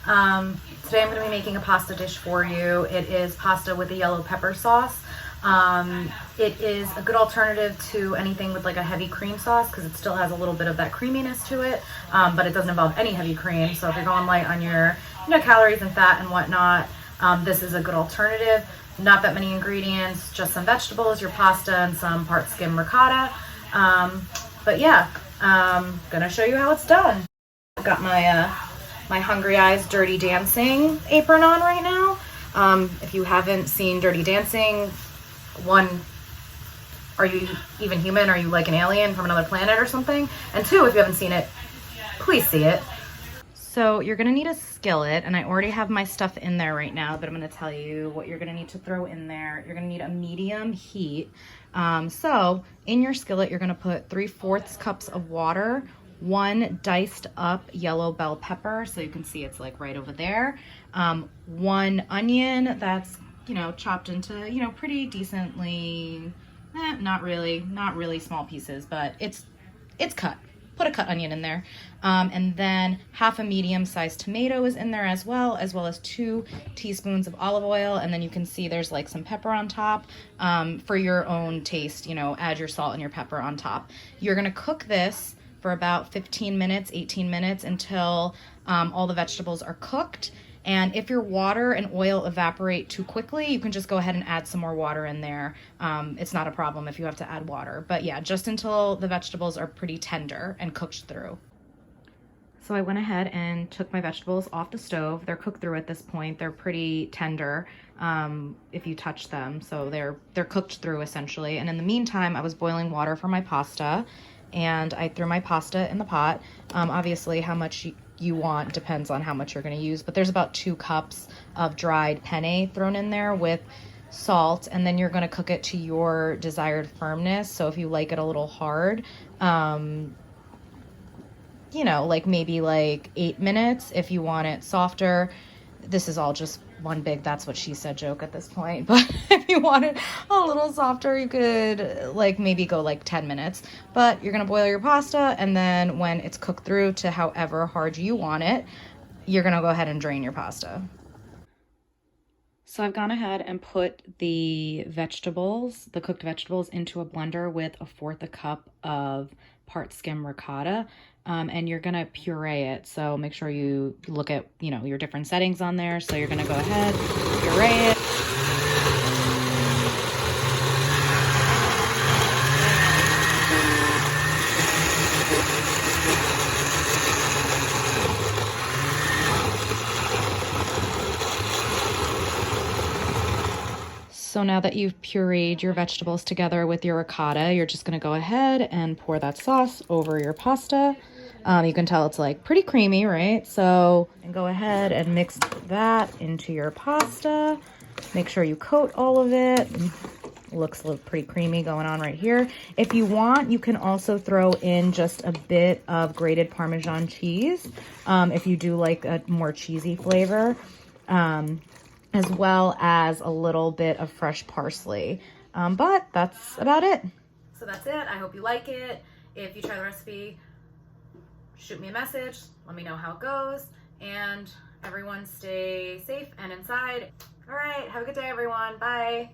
Today I'm going to be making a pasta dish for you. It is pasta with a yellow pepper sauce. It is a good alternative to anything with like a heavy cream sauce because it still has a little bit of that creaminess to it, but it doesn't involve any heavy cream. So if you're going light on your calories and fat and whatnot, this is a good alternative. Not that many ingredients, just some vegetables, your pasta, and some part skim ricotta. But yeah, I'm gonna show you how it's done. I've got my Hungry Eyes Dirty Dancing apron on right now. If you haven't seen Dirty Dancing, one, are you even human? Are you like an alien from another planet or something? And two, if you haven't seen it, please see it. So you're gonna need a skillet, and I already have my stuff in there right now, but I'm gonna tell you what you're gonna need to throw in there. You're gonna need a medium heat. So in your skillet, you're gonna put 3/4 cups of water, 1 diced up yellow bell pepper, so you can see it's like right over there, 1 onion that's, chopped into, pretty decently, not really small pieces, but it's cut. Put a cut onion in there. And then half a medium-sized tomato is in there as well as 2 teaspoons of olive oil. And then you can see there's like some pepper on top. For your own taste, add your salt and your pepper on top. You're gonna cook this for about 15 minutes, 18 minutes until all the vegetables are cooked. And if your water and oil evaporate too quickly, you can just go ahead and add some more water in there. It's not a problem if you have to add water. But yeah, just until the vegetables are pretty tender and cooked through. So I went ahead and took my vegetables off the stove. They're cooked through at this point. They're pretty tender if you touch them. So they're cooked through essentially. And in the meantime, I was boiling water for my pasta, and I threw my pasta in the pot. Obviously, how much you want depends on how much you're going to use, but there's about 2 cups of dried penne thrown in there with salt, and then you're going to cook it to your desired firmness. So if you like it a little hard, like maybe like 8 minutes. If you want it softer, this is all just one big that's what she said joke at this point, but if you want it a little softer, you could like maybe go like 10 minutes. But you're gonna boil your pasta, and then when it's cooked through to however hard you want it, you're gonna go ahead and drain your pasta. So I've gone ahead and put the cooked vegetables into a blender with 1/4 cup of part skim ricotta, and you're gonna puree it. So make sure you look at, your different settings on there. So you're gonna go ahead, puree it. So now that you've pureed your vegetables together with your ricotta, you're just gonna go ahead and pour that sauce over your pasta. You can tell it's like pretty creamy, right? So go ahead and mix that into your pasta. Make sure you coat all of it. Looks pretty creamy going on right here. If you want, you can also throw in just a bit of grated Parmesan cheese, if you do like a more cheesy flavor. As well as a little bit of fresh parsley. But that's about it. So that's it. I hope you like it. If you try the recipe, shoot me a message. Let me know how it goes. And everyone stay safe and inside. All right. Have a good day, everyone. Bye.